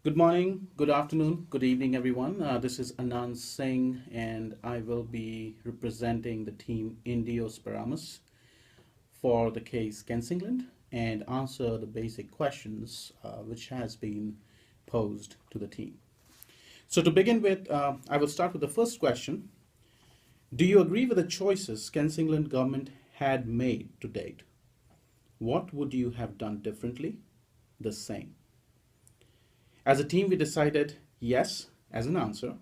Good morning, good afternoon, good evening, everyone. This is Anand Singh, and I will be representing the team in Deo Speramus for the case Kensingland and answer the basic questions which has been posed to the team. So to begin with, I will start with the first question. Do you agree with the choices Kensingland government had made to date? What would you have done differently? The same. As a team, we decided yes as an answer.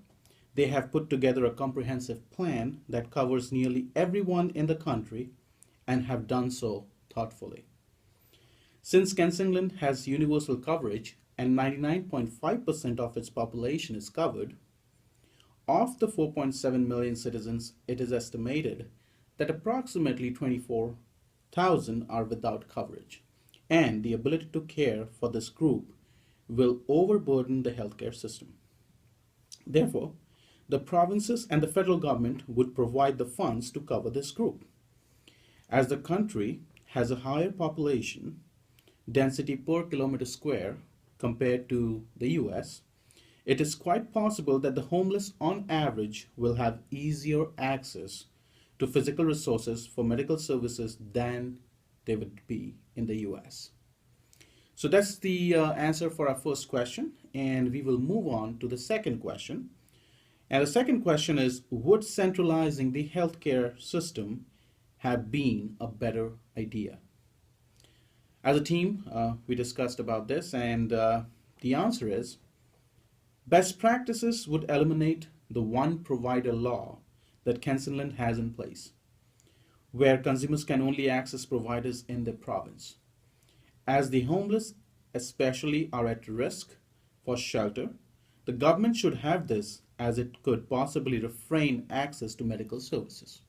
They have put together a comprehensive plan that covers nearly everyone in the country and have done so thoughtfully. Since Kensingland has universal coverage and 99.5% of its population is covered, of the 4.7 million citizens, it is estimated that approximately 24,000 are without coverage, and the ability to care for this group will overburden the healthcare system. Therefore, the provinces and the federal government would provide the funds to cover this group. As the country has a higher population density per kilometer square compared to the US, it is quite possible that the homeless on average will have easier access to physical resources for medical services than they would be in the US. So that's the answer for our first question, and we will move on to the second question. And the second question is, would centralizing the healthcare system have been a better idea? As a team, we discussed about this, and the answer is, best practices would eliminate the one provider law that Kensingland has in place, where consumers can only access providers in their province. As the homeless especially are at risk for shelter, the government should have this as it could possibly refrain access to medical services.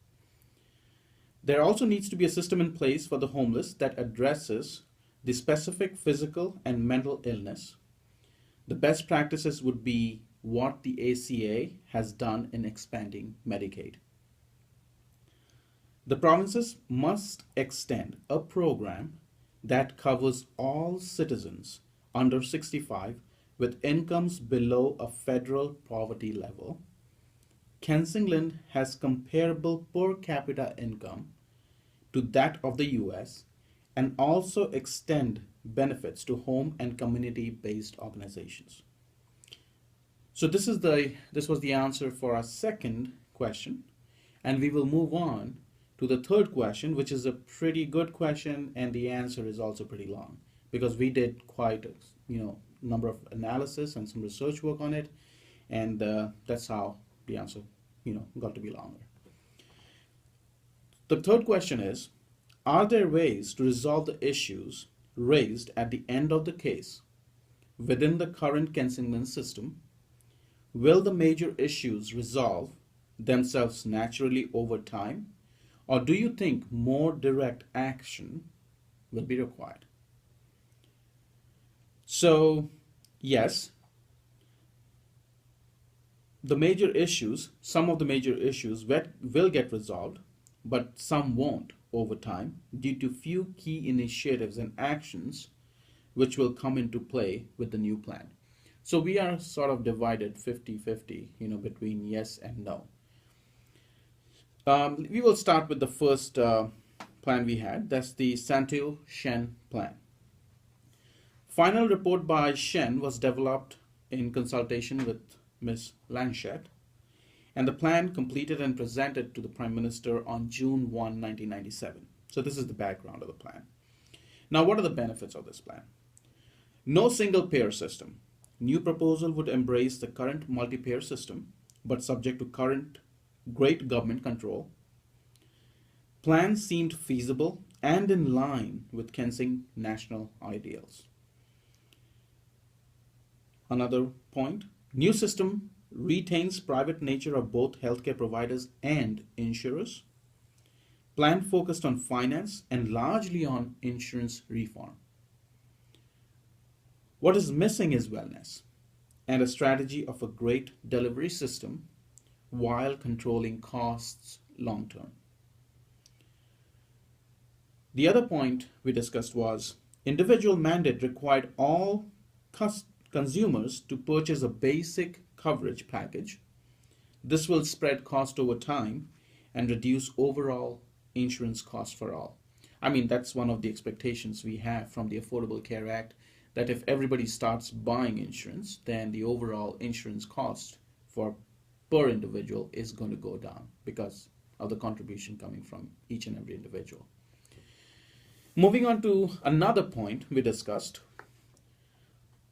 There also needs to be a system in place for the homeless that addresses the specific physical and mental illness. The best practices would be what the ACA has done in expanding Medicaid. The provinces must extend a program that covers all citizens under 65 with incomes below a federal poverty level. Kensingland has comparable per capita income to that of the US and also extend benefits to home and community based organizations. So this was the answer for our second question, and we will move on to the third question, which is a pretty good question, and the answer is also pretty long because we did quite a number of analysis and some research work on it, and that's how the answer got to be longer. The third question is, are there ways to resolve the issues raised at the end of the case within the current Kensingland system? Will the major issues resolve themselves naturally over time? Or do you think more direct action will be required? So, yes, some of the major issues will get resolved, but some won't over time due to few key initiatives and actions which will come into play with the new plan. So we are sort of divided 50-50, between yes and no. We will start with the first plan we had. That's the Santil-Shen plan. Final report by Shen was developed in consultation with Ms. Lanchette, and the plan completed and presented to the Prime Minister on June 1, 1997. So this is the background of the plan. Now, what are the benefits of this plan? No single payer system. New proposal would embrace the current multi-payer system, but subject to current great government control. Plan seemed feasible and in line with Kensington national ideals. Another point, new system retains private nature of both healthcare providers and insurers. Plan focused on finance and largely on insurance reform. What is missing is wellness and a strategy of a great delivery system while controlling costs long term. The other point we discussed was individual mandate required all consumers to purchase a basic coverage package. This will spread cost over time and reduce overall insurance costs for all. I mean, that's one of the expectations we have from the Affordable Care Act, that if everybody starts buying insurance, then the overall insurance cost for per individual is going to go down because of the contribution coming from each and every individual. Moving on to another point we discussed,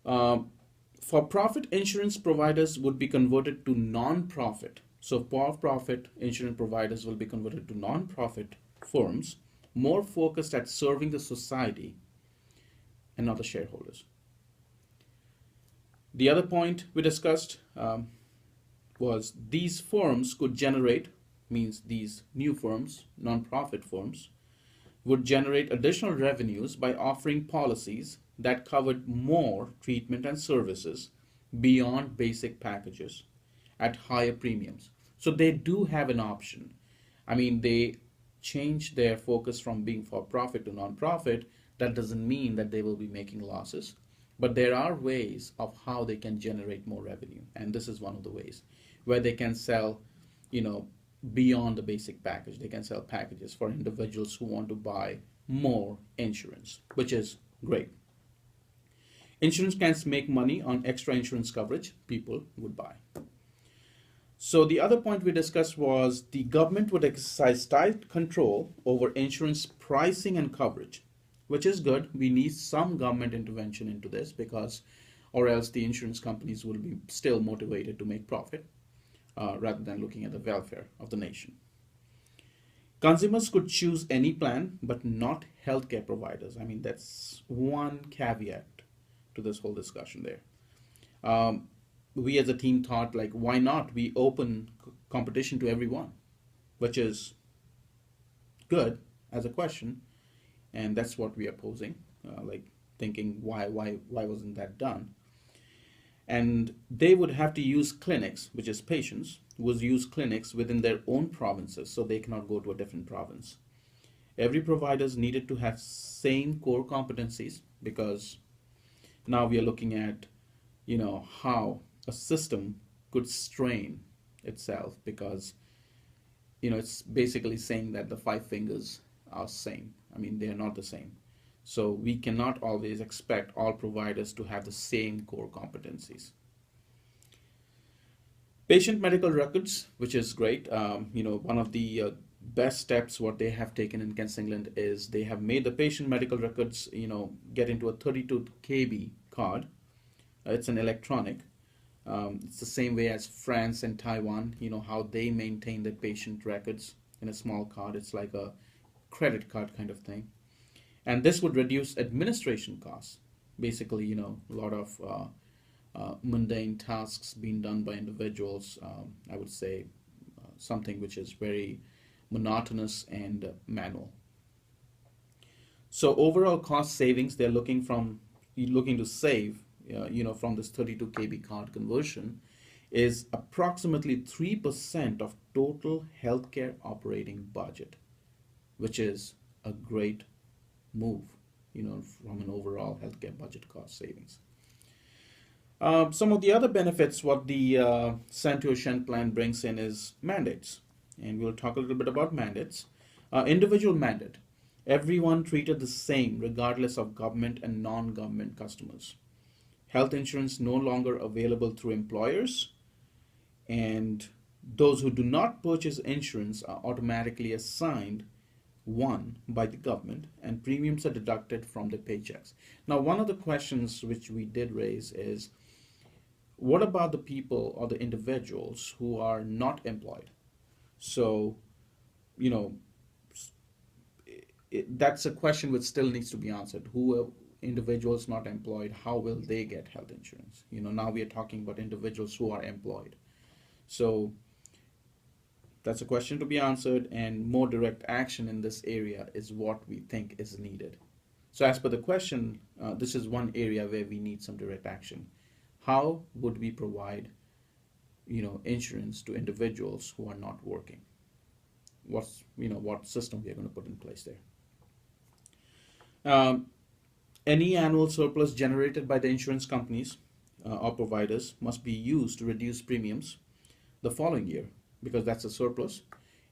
for-profit insurance providers would be converted to non-profit. So for-profit insurance providers will be converted to non-profit firms, more focused at serving the society and not the shareholders. The other point we discussed was these firms could generate, means these new firms, non-profit firms, would generate additional revenues by offering policies that covered more treatment and services beyond basic packages at higher premiums. So they do have an option. I mean, they change their focus from being for profit to non-profit. That doesn't mean that they will be making losses, but there are ways of how they can generate more revenue. And this is one of the ways where they can sell, beyond the basic package. They can sell packages for individuals who want to buy more insurance, which is great. Insurance can make money on extra insurance coverage people would buy. So the other point we discussed was the government would exercise tight control over insurance pricing and coverage, which is good. We need some government intervention into this because, or else the insurance companies will be still motivated to make profit rather than looking at the welfare of the nation. Consumers could choose any plan, but not healthcare providers. I mean, that's one caveat to this whole discussion there. We as a team thought, like, why not we open competition to everyone, which is good as a question, and that's what we are posing, like thinking why wasn't that done? And they would have to use clinics, which is patients would use clinics within their own provinces, so they cannot go to a different province. Every providers needed to have same core competencies, because now we are looking at, how a system could strain itself, because, it's basically saying that the five fingers are same. I mean, they're not the same. So we cannot always expect all providers to have the same core competencies. Patient medical records, which is great. One of the best steps what they have taken in Kensingland is they have made the patient medical records, get into a 32 KB card. It's an electronic. It's the same way as France and Taiwan, how they maintain their patient records in a small card. It's like a credit card kind of thing. And this would reduce administration costs. Basically, a lot of mundane tasks being done by individuals. I would say something which is very monotonous and manual. So overall cost savings, they're looking to save, from this 32 KB card conversion, is approximately 3% of total healthcare operating budget, which is a great move, from an overall healthcare budget cost savings. Some of the other benefits what the Santo Shen plan brings in is mandates, and we'll talk a little bit about mandates. Individual mandate: everyone treated the same regardless of government and non-government customers. Health insurance no longer available through employers, and those who do not purchase insurance are automatically assigned one by the government, and premiums are deducted from their paychecks. Now, one of the questions which we did raise is, what about the people or the individuals who are not employed? So, that's a question which still needs to be answered. Who are individuals not employed? How will they get health insurance? Now we are talking about individuals who are employed. So that's a question to be answered, and more direct action in this area is what we think is needed. So as per the question, this is one area where we need some direct action. How would we provide, insurance to individuals who are not working? What system we are going to put in place there? Any annual surplus generated by the insurance companies or providers must be used to reduce premiums the following year, because that's a surplus,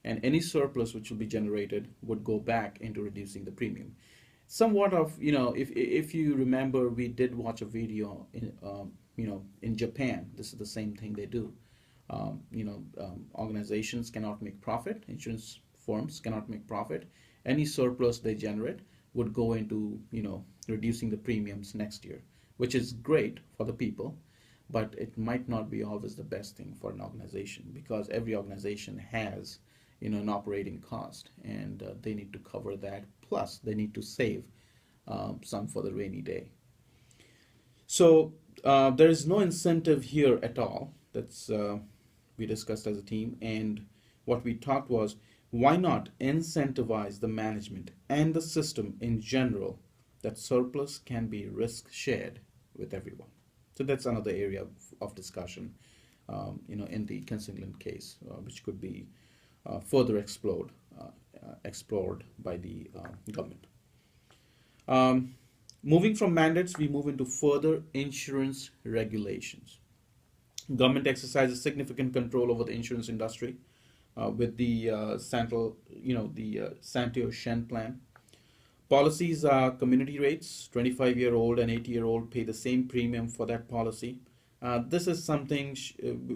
and any surplus which will be generated would go back into reducing the premium. Somewhat of, if you remember, we did watch a video in, in Japan. This is the same thing they do. Organizations cannot make profit, insurance firms cannot make profit. Any surplus they generate would go into, reducing the premiums next year, which is great for the people, but it might not be always the best thing for an organization, because every organization has, an operating cost, and they need to cover that. Plus, they need to save some for the rainy day. So there is no incentive here at all. That's we discussed as a team, and what we talked was, why not incentivize the management and the system in general that surplus can be risk shared with everyone. So that's another area of discussion, in the Kensingland case, which could be further explored by the government. Moving from mandates, we move into further insurance regulations. Government exercises significant control over the insurance industry with the Santo Shen plan. Policies are community rates. 25-year-old and 80-year-old pay the same premium for that policy. This is something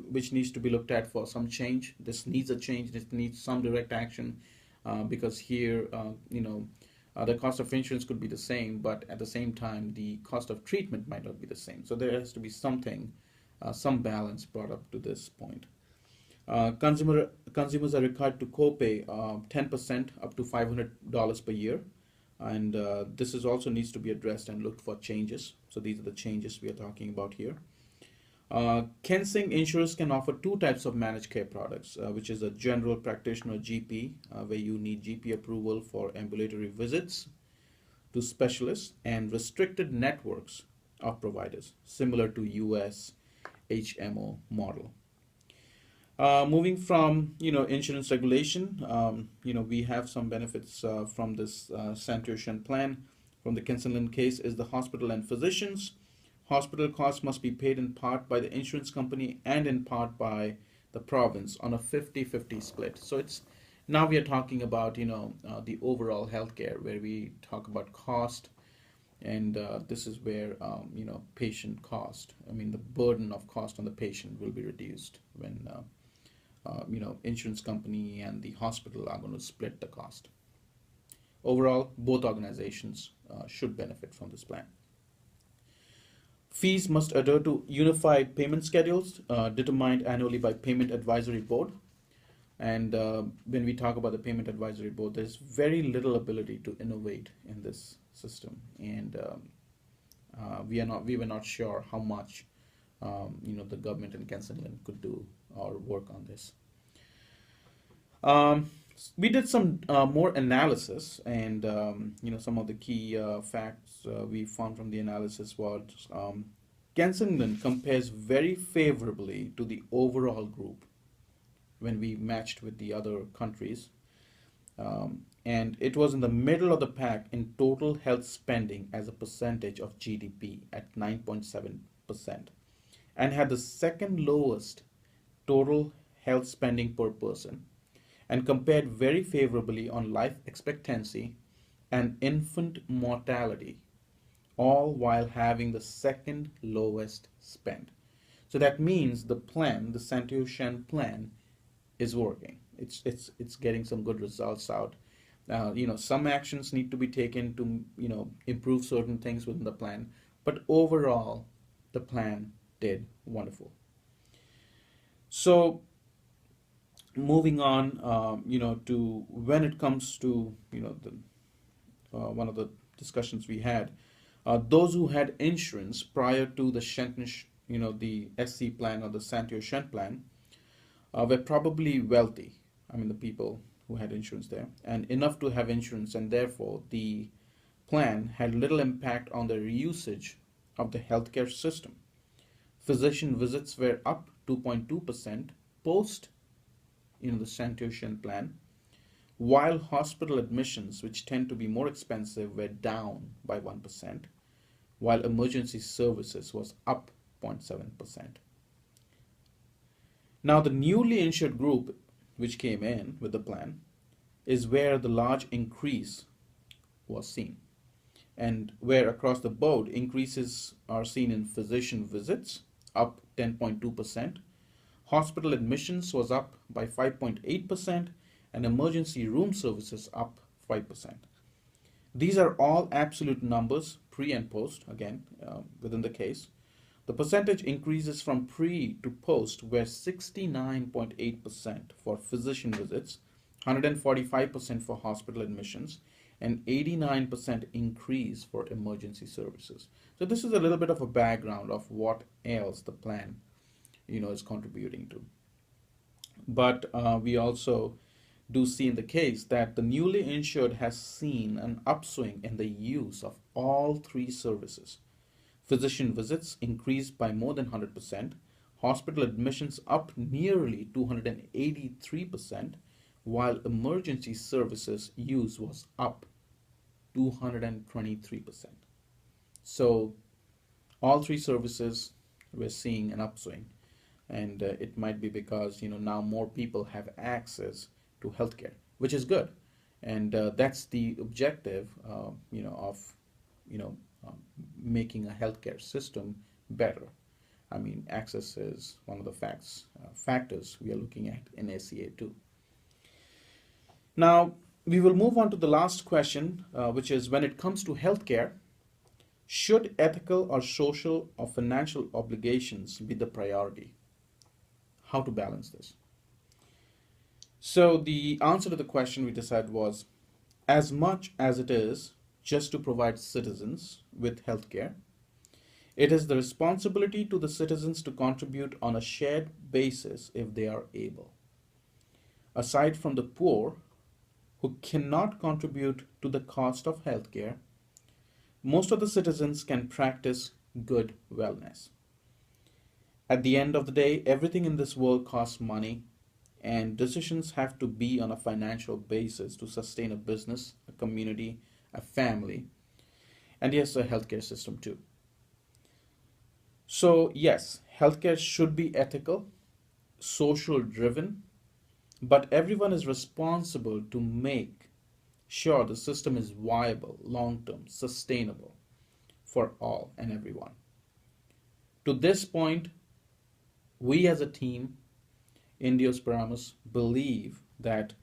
which needs to be looked at for some change. This needs a change. This needs some direct action, because here, the cost of insurance could be the same, but at the same time, the cost of treatment might not be the same. So there has to be something, some balance brought up to this point. Consumers are required to co-pay 10% up to $500 per year, and this is also needs to be addressed and looked for changes. So these are the changes we are talking about here. Kensingland insurers can offer two types of managed care products, which is a general practitioner GP, where you need GP approval for ambulatory visits to specialists, and restricted networks of providers, similar to US HMO model. Moving from insurance regulation, we have some benefits from this Santo Shen plan. From the Kensingland case is the hospital and physicians. Hospital costs must be paid in part by the insurance company and in part by the province on a 50-50 split. So it's now we are talking about the overall healthcare, where we talk about cost, and this is where patient cost. I mean, the burden of cost on the patient will be reduced when insurance company and the hospital are going to split the cost. Overall, both organizations should benefit from this plan. Fees must adhere to unified payment schedules determined annually by Payment Advisory Board. And when we talk about the Payment Advisory Board, there's very little ability to innovate in this system, and we were not sure how much the government in Kensingland could do or work on this. We did some more analysis, and some of the key facts we found from the analysis was Kensingland compares very favorably to the overall group when we matched with the other countries, and it was in the middle of the pack in total health spending as a percentage of GDP at 9.7%, and had the second lowest total health spending per person, and compared very favorably on life expectancy and infant mortality, all while having the second lowest spend. So that means the plan, the Santo Shen plan, is working. It's getting some good results out. Some actions need to be taken to improve certain things within the plan, but overall, the plan did wonderful. So moving on, to when it comes to one of the discussions we had, those who had insurance prior to the the SC plan or the Santo Shen plan were probably wealthy. I mean, the people who had insurance there, and enough to have insurance, and therefore the plan had little impact on the usage of the healthcare system. Physician visits were up 2.2% post the Santo Shen plan, while hospital admissions, which tend to be more expensive, were down by 1%, while emergency services was up 6.7%. Now, the newly insured group, which came in with the plan, is where the large increase was seen, and where across the board increases are seen in physician visits, up 10.2%, hospital admissions was up by 5.8%, and emergency room services up 5%. These are all absolute numbers, pre and post, again, within the case. The percentage increases from pre to post were 69.8% for physician visits, 145% for hospital admissions, and 89% increase for emergency services. So this is a little bit of a background of what else the plan, is contributing to. But we also do see in the case that the newly insured has seen an upswing in the use of all three services. Physician visits increased by more than 100%, hospital admissions up nearly 283%, while emergency services use was up 223%. So all three services we're seeing an upswing, and it might be because now more people have access to healthcare, which is good, and that's the objective, of making a healthcare system better. I mean, access is one of the factors we are looking at in ACA too. Now, we will move on to the last question, which is when it comes to healthcare, should ethical or social or financial obligations be the priority? How to balance this? So the answer to the question we decided was, as much as it is just to provide citizens with healthcare, it is the responsibility to the citizens to contribute on a shared basis if they are able. Aside from the poor, who cannot contribute to the cost of healthcare, most of the citizens can practice good wellness. At the end of the day, everything in this world costs money, and decisions have to be on a financial basis to sustain a business, a community, a family, and yes, a healthcare system too. So yes, healthcare should be ethical, social driven, but everyone is responsible to make sure the system is viable, long term, sustainable for all and everyone. To this point, we as a team in Deo Speramus believe that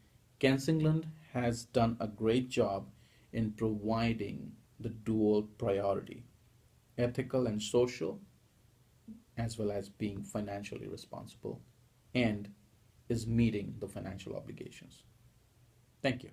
Kensingland has done a great job in providing the dual priority, ethical and social, as well as being financially responsible, and is meeting the financial obligations. Thank you.